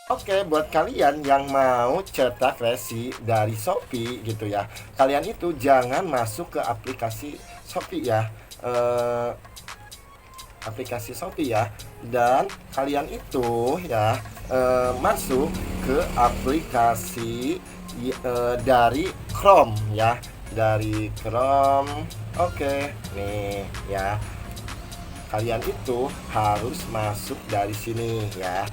Oke, buat kalian yang mau cetak resi dari Shopee gitu ya, kalian itu jangan masuk ke aplikasi Shopee ya. Eh, Aplikasi Shopee ya, dan kalian itu ya masuk ke aplikasi dari Chrome ya, dari Chrome. Oke, nih ya, kalian itu harus masuk dari sini ya.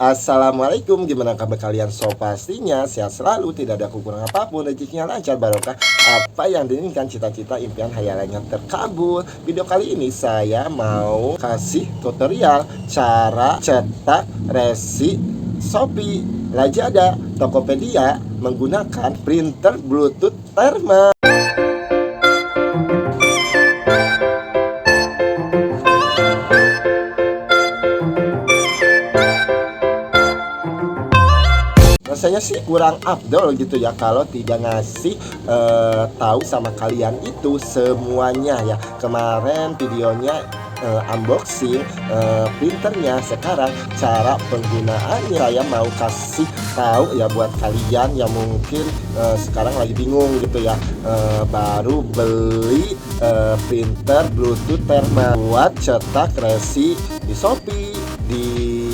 Assalamualaikum, gimana kabar kalian? So pastinya sehat selalu, tidak ada kekurangan apapun, rezekinya lancar, barokah. Apa yang diinginkan, cita-cita, impian, hayalannya terkabul. Video kali ini saya mau kasih tutorial cara cetak resi Shopee, Lazada, Tokopedia menggunakan printer Bluetooth Thermal. Rasanya sih kurang afdol gitu ya kalau tidak ngasih tahu sama kalian itu semuanya ya. Kemarin videonya unboxing printernya, sekarang cara penggunaannya saya mau kasih tahu ya buat kalian yang mungkin sekarang lagi bingung gitu ya, baru beli printer Bluetooth Thermal buat cetak resi di Shopee, di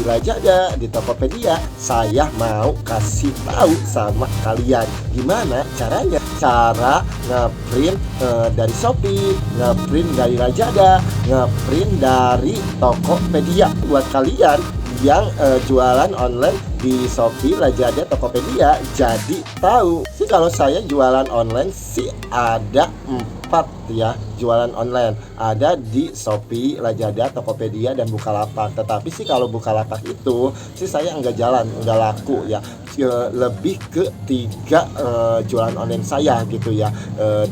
Lazada, di Tokopedia. Saya mau kasih tahu sama kalian gimana caranya, cara ngeprint dari Shopee, ngeprint dari Lazada, ngeprint dari Tokopedia. Buat kalian yang jualan online di Shopee, Lazada, Tokopedia, jadi tahu sih kalau saya jualan online sih ada 4 ya, jualan online ada di Shopee, Lazada, Tokopedia, dan Bukalapak. Tetapi sih kalau Bukalapak itu sih saya nggak jalan, nggak laku ya. Lebih ke 3 jualan online saya gitu ya,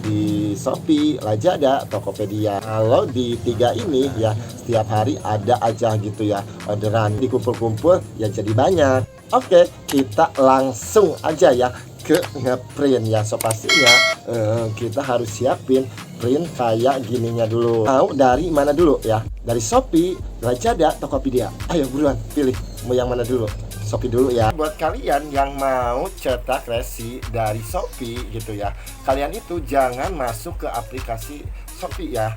di Shopee, Lazada, Tokopedia. Kalau di 3 ini ya setiap hari ada aja gitu ya orderan, dikumpul-kumpul ya jadi banyak. Oke, kita langsung aja ya ke ngeprint ya. So pastinya kita harus siapin print kayak gininya dulu. Mau dari mana dulu ya? Dari Shopee, Lazada, Tokopedia. Ayo buruan pilih mau yang mana dulu. Shopee dulu ya. Buat kalian yang mau cetak resi dari Shopee gitu ya, kalian itu jangan masuk ke aplikasi Shopee ya.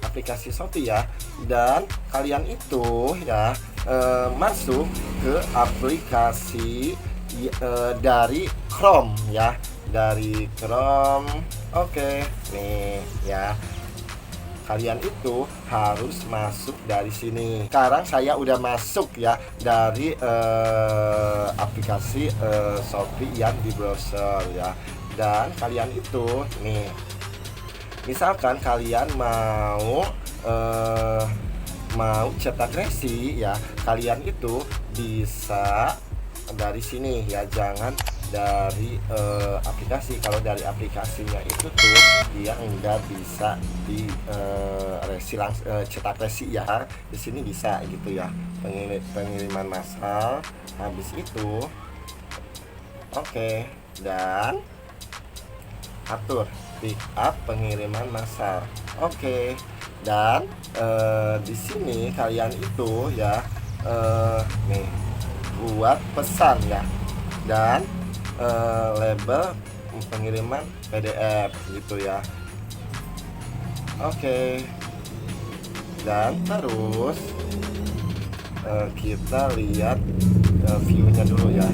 Aplikasi Shopee ya, dan kalian itu ya masuk ke aplikasi dari Chrome ya, dari Chrome. Oke, nih ya, kalian itu harus masuk dari sini. Sekarang saya udah masuk ya dari aplikasi Shopee yang di browser ya, dan kalian itu nih, misalkan kalian mau cetak resi ya, kalian itu bisa dari sini ya, jangan dari aplikasi. Kalau dari aplikasinya itu tuh dia nggak bisa di resi langsung, cetak resi ya. Di sini bisa gitu ya, pengiriman massal. Habis itu oke, dan atur pick up pengiriman massal. Oke, dan di sini kalian itu ya nih buat pesan ya, dan label pengiriman PDF gitu ya. Oke, dan terus kita lihat view-nya dulu ya.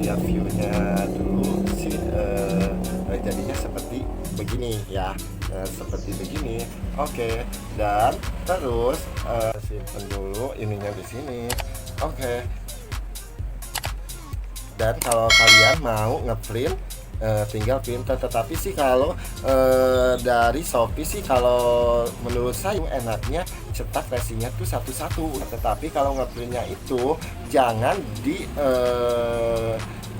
Lihat view-nya dulu sih, jadinya seperti begini ya, seperti begini. Oke, dan terus simpen dulu ininya di sini. Oke, dan kalau kalian mau ngeprint tinggal printer. Tetapi sih kalau dari Shopee sih, kalau menurut saya enaknya cetak resinya tuh satu-satu. Tetapi kalau ngeprintnya itu jangan di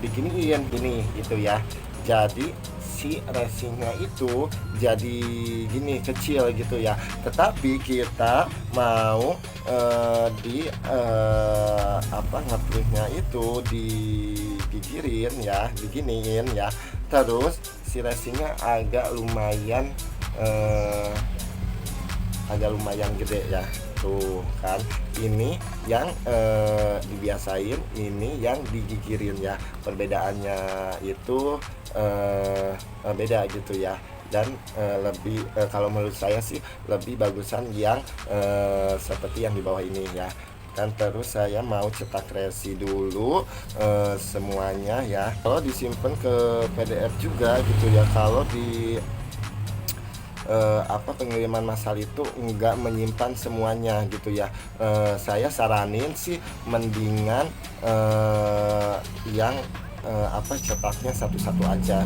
diginiin gini gitu ya. Jadi si racingnya itu jadi gini kecil gitu ya, tetapi kita mau di apa ngeprintnya itu digigirin ya, diginiin ya, terus si racingnya agak lumayan gede ya. Tuh kan, ini yang dibiasain, ini yang digigirin ya. Perbedaannya itu beda gitu ya. Dan lebih kalau menurut saya sih lebih bagusan yang seperti yang di bawah ini ya. Dan terus saya mau cetak resi dulu semuanya ya. Kalau disimpan ke PDF juga gitu ya, kalau di pengiriman massal itu enggak menyimpan semuanya gitu ya. Saya saranin sih mendingan yang cetaknya satu-satu aja.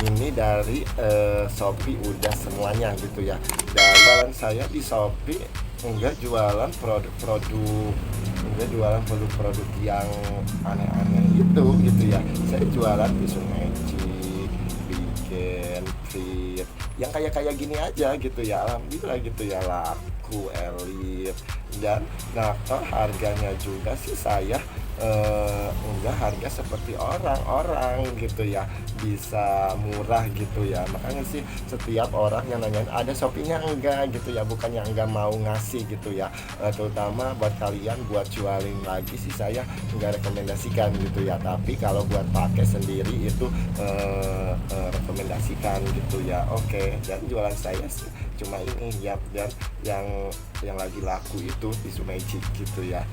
Ini dari Shopee udah semuanya gitu ya. Dan saya di Shopee enggak jualan produk-produk yang aneh-aneh itu gitu ya. Saya jualan tisu magic, bikin fit yang kayak gini aja gitu ya. Alhamdulillah gitu ya, laku elit. Dan nah harganya juga sih saya enggak harga seperti orang-orang gitu ya, bisa murah gitu ya. Makanya sih setiap orang yang nanyain ada Shopee-nya enggak gitu ya, bukannya enggak mau ngasih gitu ya. Terutama buat kalian buat jualin lagi sih saya enggak rekomendasikan gitu ya, tapi kalau buat pakai sendiri itu rekomendasikan gitu ya. Oke, dan jualan saya sih cuma ini ya, dan yang lagi laku itu tisu magic gitu ya,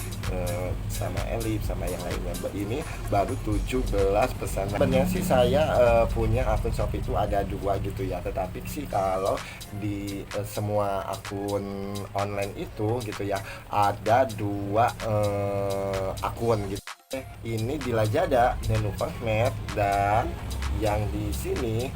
sama elip sama yang lainnya. Ini baru 17 pesanan. Sebenarnya sih saya punya akun Shopee itu ada 2 gitu ya, tetapi sih kalau di semua akun online itu gitu ya ada 2 akun gitu. Ini di Lazada Nenu Cosmed, dan yang di sini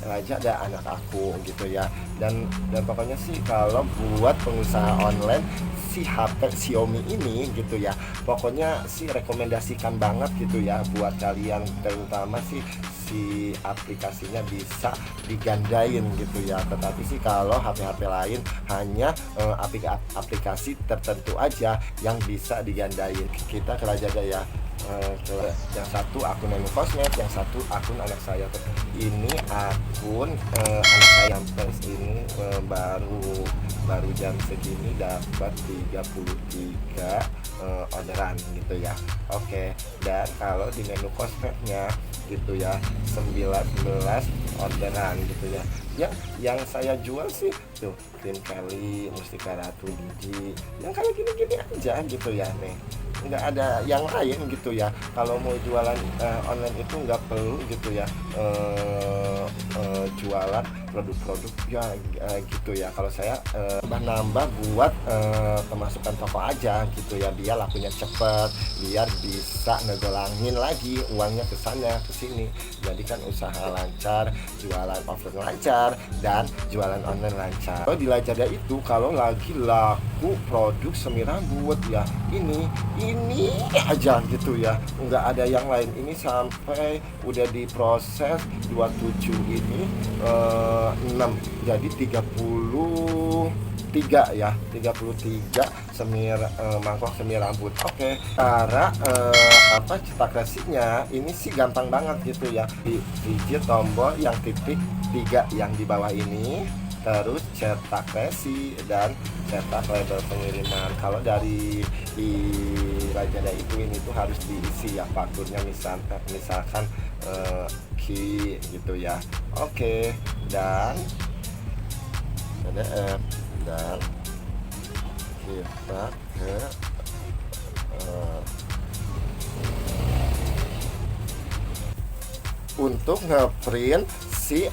Lazada anak aku gitu ya. Dan pokoknya sih kalau buat pengusaha online si HP Xiaomi ini gitu ya, pokoknya sih rekomendasikan banget gitu ya buat kalian, terutama sih si aplikasinya bisa digandain gitu ya. Tetapi sih kalau HP-HP lain hanya aplikasi tertentu aja yang bisa digandain. Kita ke Lazada ya. Yang satu akun Nenu Cosmed, yang satu akun anak saya. Ini akun anak saya ini baru jam segini dapat 33 orderan gitu ya. Oke, dan kalau di Nenu Cosmednya gitu ya 19 orderan gitu ya. Yang saya jual sih tuh krim Kelly, Mustika Ratu Gigi, yang kayak gini-gini aja gitu ya nih, nggak ada yang lain gitu ya. Kalau mau jualan online itu nggak perlu gitu ya jualan produk-produk ya gitu ya. Kalau saya nambah buat pemasukan toko aja gitu ya, biar lakunya cepet, biar bisa ngegolangin lagi uangnya ke sana ke sini. Jadi kan usaha lancar, jualan offline lancar, dan jualan online lancar. Kalau di Lazada itu kalau lagi laku produk semi rambut ya, ini aja gitu ya, nggak ada yang lain. Ini sampai udah diproses 27 ini 6 jadi 33 ya, 33 mangkok semi rambut. Oke, cara cetak resinya ini sih gampang banget gitu ya. Digit tombol yang titik 3 yang di bawah ini, terus cetak resi dan cetak label pengiriman. Kalau dari di Lazada itu ini tuh harus diisi ya fakturnya, misalkan Ki gitu ya. Oke, dan PDF, dan kita ke untuk ngeprint si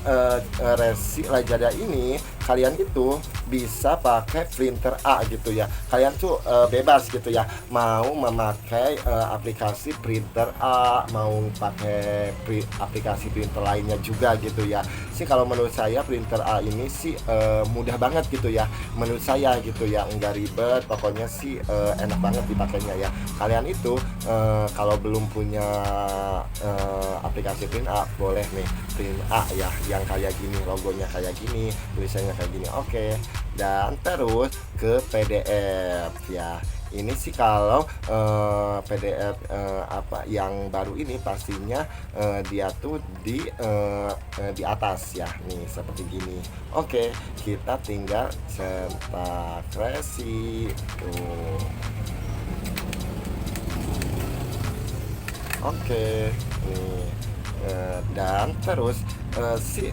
resi Lazada ini, kalian itu bisa pakai printer A gitu ya. Kalian tuh bebas gitu ya, mau memakai aplikasi printer A, mau pakai aplikasi printer lainnya juga gitu ya. Sih kalau menurut saya printer A ini sih mudah banget gitu ya, menurut saya gitu ya, enggak ribet, pokoknya sih enak banget dipakainya ya. Kalian itu kalau belum punya aplikasi print A, boleh nih print A ya, yang kayak gini, logonya kayak gini, tulisannya kayak gini. Oke, dan terus ke PDF ya. Ini sih kalau PDF apa yang baru ini pastinya dia tuh di atas ya, nih seperti gini. Oke, kita tinggal cetak resi tuh. Oke, nih dan terus si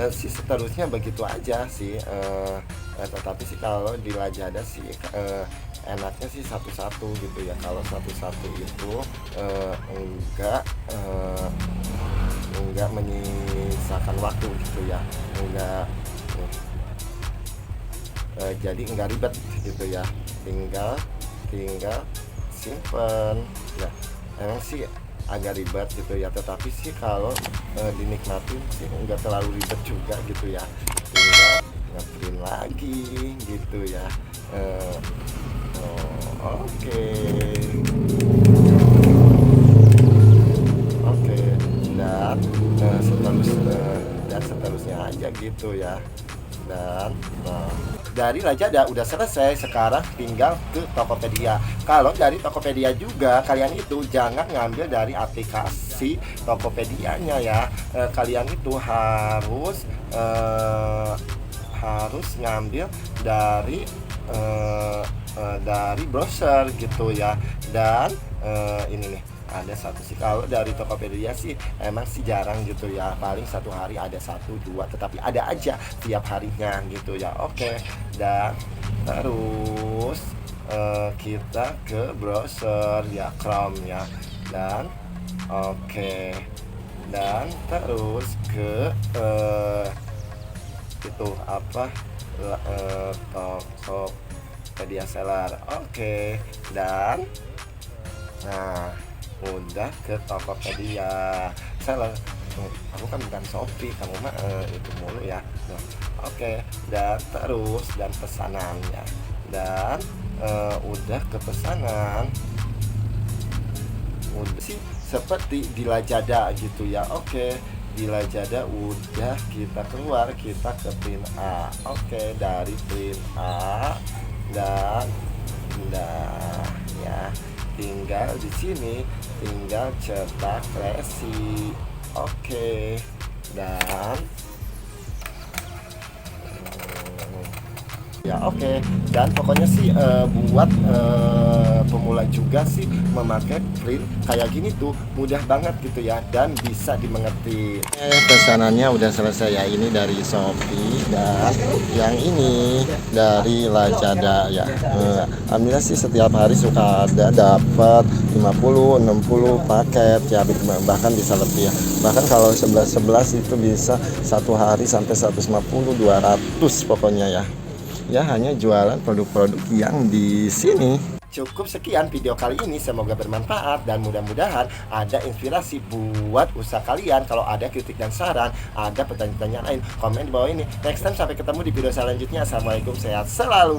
seterusnya begitu aja sih. Tetapi sih kalau di Lazada sih enaknya sih satu-satu gitu ya. Kalau satu-satu itu enggak menyisakan waktu gitu ya, enggak jadi enggak ribet gitu ya, tinggal simpen ya. Emang sih agak ribet gitu ya, tetapi sih kalau dinikmatin sih enggak terlalu ribet juga gitu ya, tinggal ngeprint lagi gitu ya. Oke. Oke, dan seterusnya aja gitu ya. Dan dari Lazada udah selesai, sekarang tinggal ke Tokopedia. Kalau dari Tokopedia juga kalian itu jangan ngambil dari aplikasi Tokopedia-nya ya. Kalian itu harus ngambil dari browser gitu ya. Dan ini nih ada satu sih, kalau dari Tokopedia sih emang sih jarang gitu ya, paling satu hari ada 1-2, tetapi ada aja tiap harinya gitu ya. Oke, dan terus kita ke browser ya, Chrome ya, dan oke, dan terus ke itu apa, Tokopedia Seller. Oke, dan udah ke Tokopedia Seller. Aku kan bukan Shopee, kamu mah itu mulu ya. Oke, dan terus dan pesanannya, dan udah ke pesanan, udah sih seperti di Lazada gitu ya. Oke, di Lazada udah kita keluar, kita ke print A. Oke, dari print A dan ya, tinggal di sini tinggal cetak resi. Oke, dan ya oke, dan pokoknya sih buat pemula juga sih memakai print kayak gini tuh mudah banget gitu ya, dan bisa dimengerti. Pesanannya udah selesai ya, ini dari Shopee dan yang ini dari Lazada ya. Alhamdulillah sih setiap hari suka ada dapat 50-60 paket ya, bahkan bisa lebih ya. Bahkan kalau 11 itu bisa satu hari sampai 150-200 pokoknya ya. Ya, hanya jualan produk-produk yang di sini. Cukup sekian video kali ini, semoga bermanfaat dan mudah-mudahan ada inspirasi buat usaha kalian. Kalau ada kritik dan saran, ada pertanyaan lain, komen di bawah ini. Next time sampai ketemu di video selanjutnya. Assalamualaikum, sehat selalu.